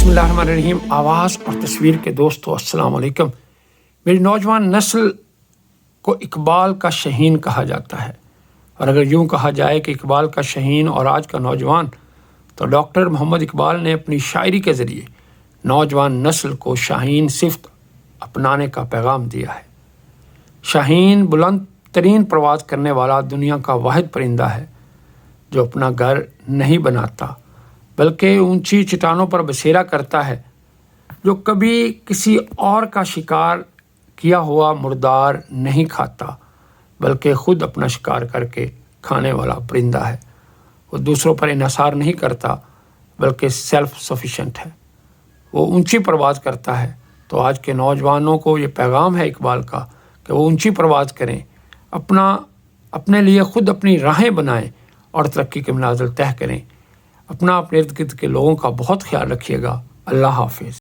بسم اللہ الرحمن الرحیم۔ آواز اور تصویر کے دوستو السلام علیکم۔ میری نوجوان نسل کو اقبال کا شہین کہا جاتا ہے، اور اگر یوں کہا جائے کہ اقبال کا شہین اور آج کا نوجوان، تو ڈاکٹر محمد اقبال نے اپنی شاعری کے ذریعے نوجوان نسل کو شاہین صفت اپنانے کا پیغام دیا ہے۔ شاہین بلند ترین پرواز کرنے والا دنیا کا واحد پرندہ ہے جو اپنا گھر نہیں بناتا بلکہ اونچی چٹانوں پر بسیرا کرتا ہے، جو کبھی کسی اور کا شکار کیا ہوا مردار نہیں کھاتا بلکہ خود اپنا شکار کر کے کھانے والا پرندہ ہے۔ وہ دوسروں پر انحصار نہیں کرتا بلکہ سیلف سفیشینٹ ہے، وہ اونچی پرواز کرتا ہے۔ تو آج کے نوجوانوں کو یہ پیغام ہے اقبال کا کہ وہ اونچی پرواز کریں، اپنے لیے خود اپنی راہیں بنائیں اور ترقی کے منازل طے کریں۔ اپنے ارد گرد کے لوگوں کا بہت خیال رکھیے گا۔ اللہ حافظ۔